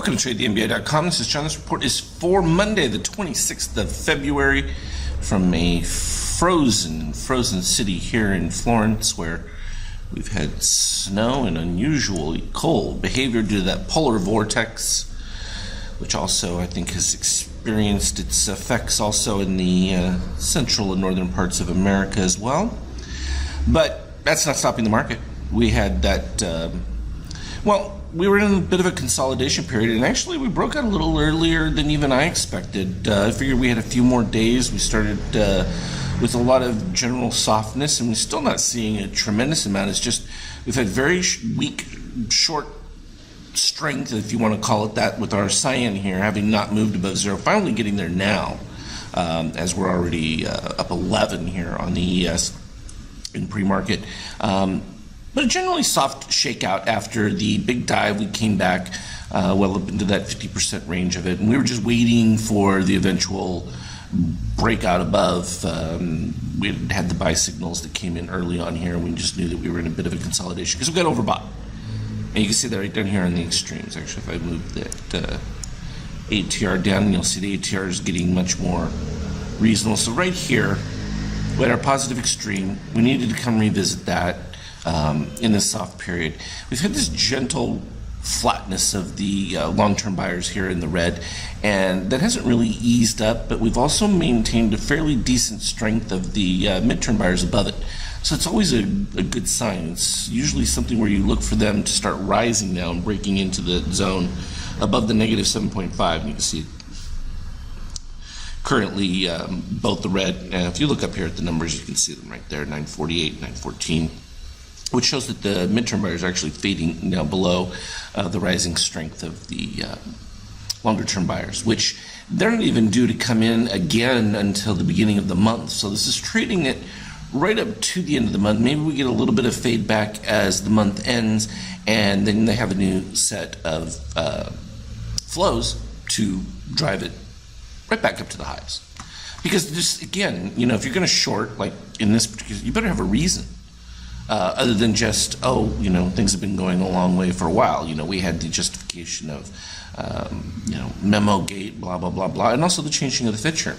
Welcome to TradeTheNBA.com. This is John. This report is for Monday, the 26th of February, from a frozen city here in Florence, where we've had snow and unusually cold behavior due to that polar vortex, which also I think has experienced its effects also in the central and northern parts of America as well. But that's not stopping the market. We had that, we were in a bit of a consolidation period, and actually we broke out a little earlier than even I expected. I figured we had a few more days. We started with a lot of general softness, and we're still not seeing a tremendous amount. It's just we've had very weak, short strength, if you want to call it that, with our cyan here, having not moved above zero. Finally getting there now, as we're already up 11 here on the ES in pre-market. But a generally soft shakeout after the big dive. We came back well up into that 50% range of it, and we were just waiting for the eventual breakout above. We had the buy signals that came in early on here, and we just knew that we were in a bit of a consolidation because we got overbought. And you can see that right down here on the extremes. Actually, if I move that ATR down, you'll see the ATR is getting much more reasonable. So right here, we had our positive extreme. We needed to come revisit that. In this soft period, we've had this gentle flatness of the long-term buyers here in the red, and that hasn't really eased up, but we've also maintained a fairly decent strength of the midterm buyers above it. So it's always a good sign. It's usually something where you look for them to start rising now and breaking into the zone above the negative 7.5, and you can see currently both the red, and if you look up here at the numbers, you can see them right there, 948, 914. Which shows that the midterm buyers are actually fading now below the rising strength of the longer-term buyers, which they're not even due to come in again until the beginning of the month. So this is trading it right up to the end of the month. Maybe we get a little bit of fade back as the month ends, and then they have a new set of flows to drive it right back up to the highs. Because just, again, if you're going to short, like in this particular, you better have a reason. Other than just, things have been going a long way for a while. We had the justification of, memo gate, blah, blah, blah, blah, and also the changing of the Fed chair,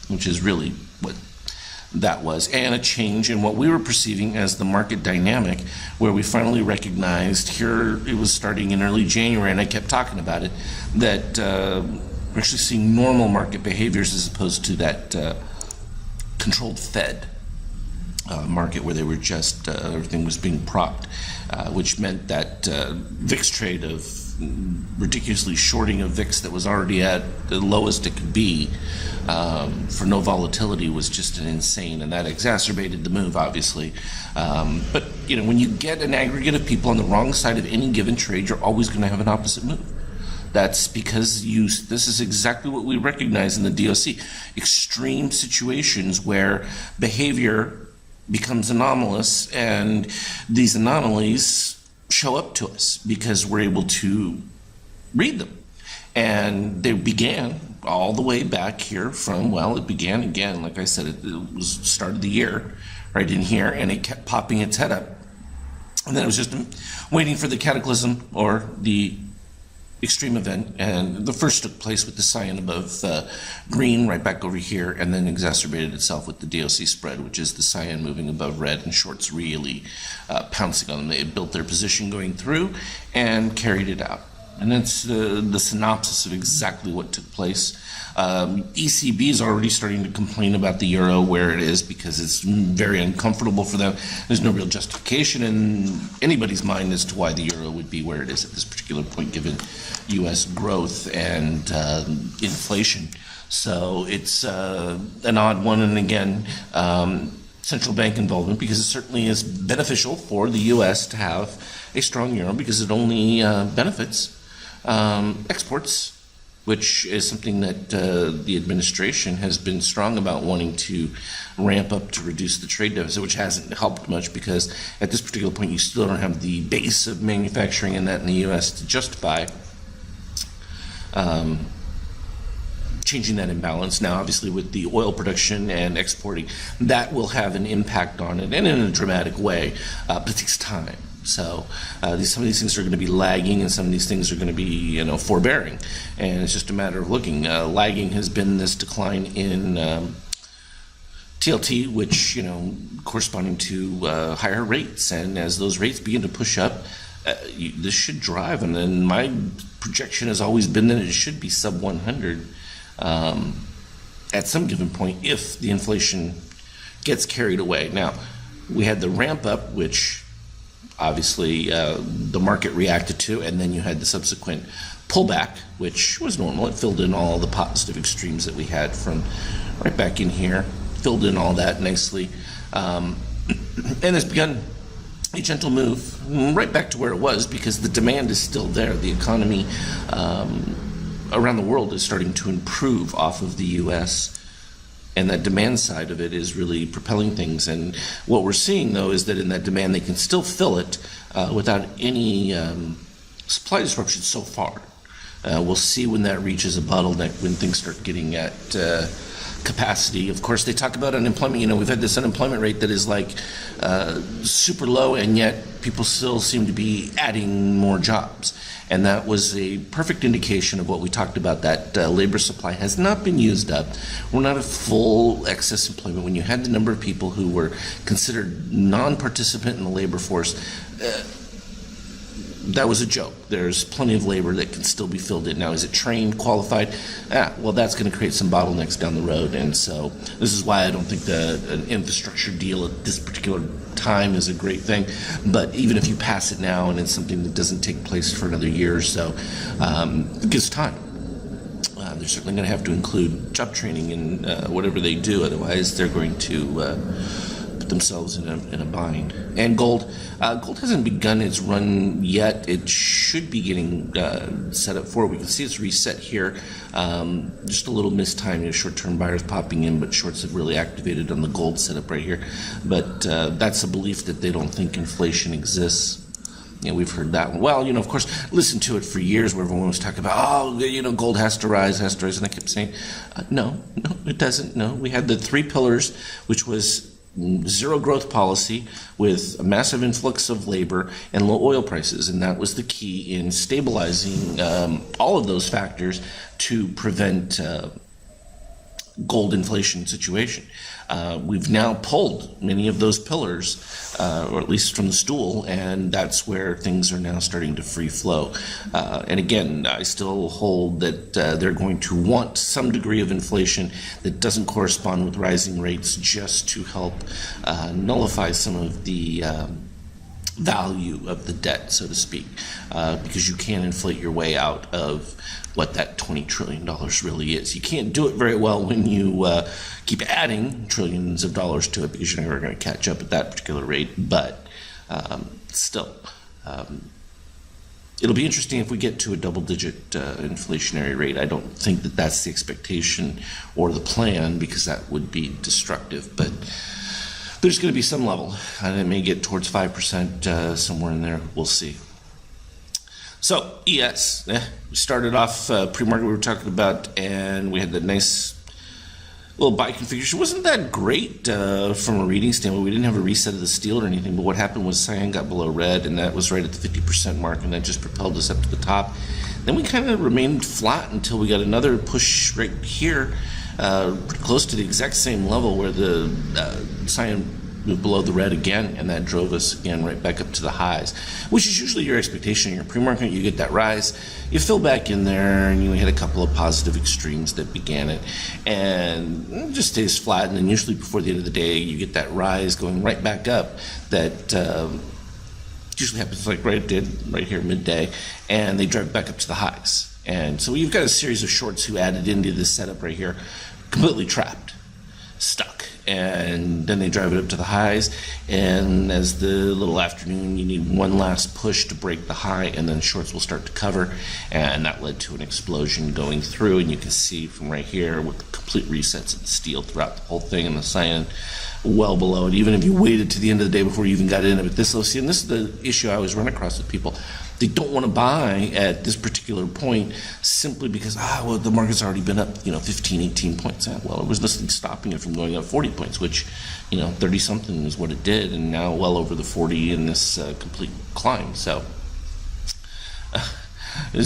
which is really what that was, and a change in what we were perceiving as the market dynamic, where we finally recognized here, it was starting in early January, and I kept talking about it, that we're actually seeing normal market behaviors as opposed to that controlled Fed market where they were just everything was being propped, which meant that VIX trade of ridiculously shorting of VIX that was already at the lowest it could be for no volatility was just an insane, and that exacerbated the move, obviously. But when you get an aggregate of people on the wrong side of any given trade, you're always going to have an opposite move. That's because this is exactly what we recognize in the DOC. Extreme situations where behavior becomes anomalous, and these anomalies show up to us because we're able to read them. And they began all the way back here from, it began again, like I said, it was start of the year, right in here, and it kept popping its head up. And then it was just waiting for the cataclysm or the extreme event, and the first took place with the cyan above green right back over here, and then exacerbated itself with the DOC spread, which is the cyan moving above red and shorts really pouncing on them. They had built their position going through and carried it out. And that's the synopsis of exactly what took place. ECB is already starting to complain about the euro where it is because it's very uncomfortable for them. There's no real justification in anybody's mind as to why the euro would be where it is at this particular point, given U.S. growth and inflation. So it's an odd one, and again, central bank involvement, because it certainly is beneficial for the U.S. to have a strong euro because it only benefits exports, which is something that the administration has been strong about wanting to ramp up to reduce the trade deficit, which hasn't helped much because at this particular point you still don't have the base of manufacturing in that in the U.S. to justify changing that imbalance. Now, obviously, with the oil production and exporting, that will have an impact on it, and in a dramatic way, but it takes time. So some of these things are going to be lagging, and some of these things are going to be, forbearing. And it's just a matter of looking. Lagging has been this decline in TLT, which, corresponding to higher rates. And as those rates begin to push up, this should drive. And then my projection has always been that it should be sub 100 at some given point if the inflation gets carried away. Now, we had the ramp up, which obviously the market reacted to, and then you had the subsequent pullback, which was normal. It filled in all the positive extremes that we had from right back in here, filled in all that nicely, and it's begun a gentle move right back to where it was, because the demand is still there. The economy around the world is starting to improve off of the U.S., and that demand side of it is really propelling things. And what we're seeing, though, is that in that demand, they can still fill it without any supply disruption so far. We'll see when that reaches a bottleneck, when things start getting at capacity. Of course, they talk about unemployment. We've had this unemployment rate that is like super low, and yet people still seem to be adding more jobs. And that was a perfect indication of what we talked about, that labor supply has not been used up. We're not at full excess employment. When you had the number of people who were considered non-participant in the labor force, that was a joke. There's plenty of labor that can still be filled in. Now, is it trained, qualified? Well, that's going to create some bottlenecks down the road. And so this is why I don't think an infrastructure deal at this particular time is a great thing. But even if you pass it now and it's something that doesn't take place for another year or so, it gives time. They're certainly going to have to include job training in whatever they do. Otherwise, they're going to themselves in a bind. And gold hasn't begun its run yet. It should be getting set up for it. We can see it's reset here. Just a little mistiming of short-term buyers popping in, but shorts have really activated on the gold setup right here. But that's a belief that they don't think inflation exists. We've heard that one. Well, of course, listen to it for years where everyone was talking about, gold has to rise. And I kept saying, no, it doesn't. No, we had the three pillars, which was zero growth policy with a massive influx of labor and low oil prices. And that was the key in stabilizing all of those factors to prevent gold inflation situation. We've now pulled many of those pillars, or at least from the stool, and that's where things are now starting to free flow. And again, I still hold that they're going to want some degree of inflation that doesn't correspond with rising rates, just to help nullify some of the value of the debt, so to speak, because you can't inflate your way out of what that $20 trillion really is. You can't do it very well when you keep adding trillions of dollars to it, because you're never going to catch up at that particular rate. But still, it'll be interesting if we get to a double-digit inflationary rate. I don't think that that's the expectation or the plan, because that would be destructive. But there's going to be some level, and it may get towards 5% somewhere in there. We'll see. So ES, we started off pre-market we were talking about, and we had that nice little buy configuration. Wasn't that great from a reading standpoint. We didn't have a reset of the steel or anything, but what happened was cyan got below red, and that was right at the 50% mark, and that just propelled us up to the top. Then we kind of remained flat until we got another push right here, pretty close to the exact same level where the cyan moved below the red again, and that drove us again right back up to the highs, which is usually your expectation. In your pre-market, you get that rise, you fill back in there, and you had a couple of positive extremes that began it, and it just stays flat. And then usually before the end of the day, you get that rise going right back up. That usually happens like it did right here midday, and they drive back up to the highs. And so you've got a series of shorts who added into this setup right here, completely trapped, stuck. And then they drive it up to the highs, and as the little afternoon, you need one last push to break the high, and then shorts will start to cover, and that led to an explosion going through. And you can see from right here with complete resets of the steel throughout the whole thing, and the cyan well below it, even if you waited to the end of the day before you even got in at this low. See, and this is the issue I always run across with people. they don't want to buy at this particular point simply because, well, the market's already been up, 15, 18 points. Well, there was nothing stopping it from going up 40 points, which, 30-something is what it did, and now well over the 40 in this complete climb. So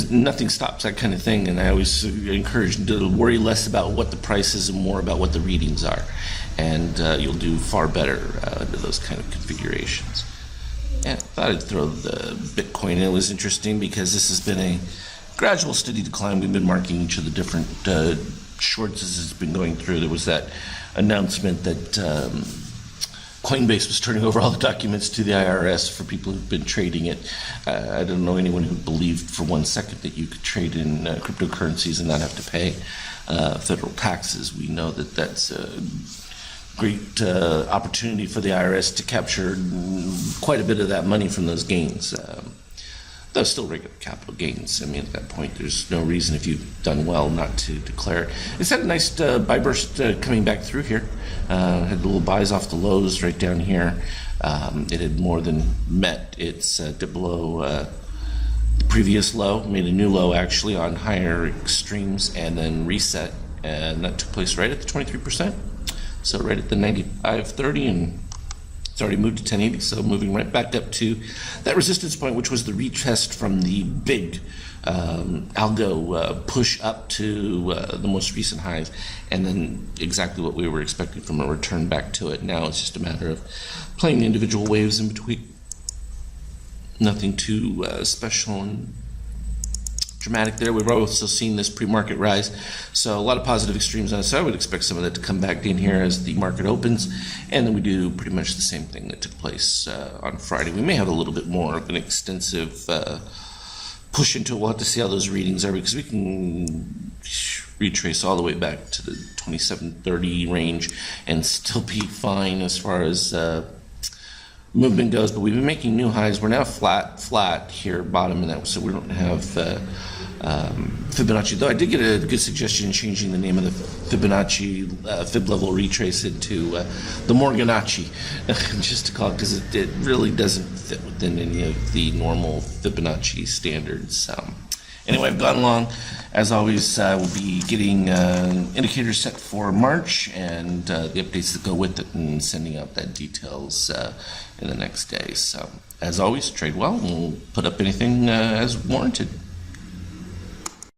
nothing stops that kind of thing, and I always encourage to worry less about what the price is and more about what the readings are, and you'll do far better under those kind of configurations. Yeah, I thought I'd throw the Bitcoin in. It was interesting because this has been a gradual, steady decline. We've been marking each of the different shorts as it's been going through. There was that announcement that Coinbase was turning over all the documents to the IRS for people who've been trading it. I don't know anyone who believed for 1 second that you could trade in cryptocurrencies and not have to pay federal taxes. We know that that's a great opportunity for the IRS to capture quite a bit of that money from those gains. Though still regular capital gains. I mean, at that point, there's no reason if you've done well not to declare it. It's had a nice buy burst coming back through here. Had little buys off the lows right down here. It had more than met its dip below the previous low, made a new low actually on higher extremes, and then reset. And that took place right at the 23%. So right at the 95.30, and it's already moved to 1080, so moving right back up to that resistance point, which was the retest from the big algo push up to the most recent highs, and then exactly what we were expecting from a return back to it. Now it's just a matter of playing the individual waves in between. Nothing too special and dramatic there. We've also seen this pre-market rise, so a lot of positive extremes on it. So I would expect some of that to come back in here as the market opens, and then we do pretty much the same thing that took place on Friday. We may have a little bit more of an extensive push into it. We'll have to see how those readings are, because we can retrace all the way back to the 2730 range and still be fine as far as movement goes. But we've been making new highs. We're now flat here, bottom, and that, so we don't have Fibonacci. Though I did get a good suggestion in changing the name of the Fibonacci fib level retrace into the Morganacci, just to call it, because it really doesn't fit within any of the normal Fibonacci standards. Anyway, I've gone along. As always, we'll be getting indicators set for March and the updates that go with it, and sending out that details in the next day. So, as always, trade well, and we'll put up anything as warranted.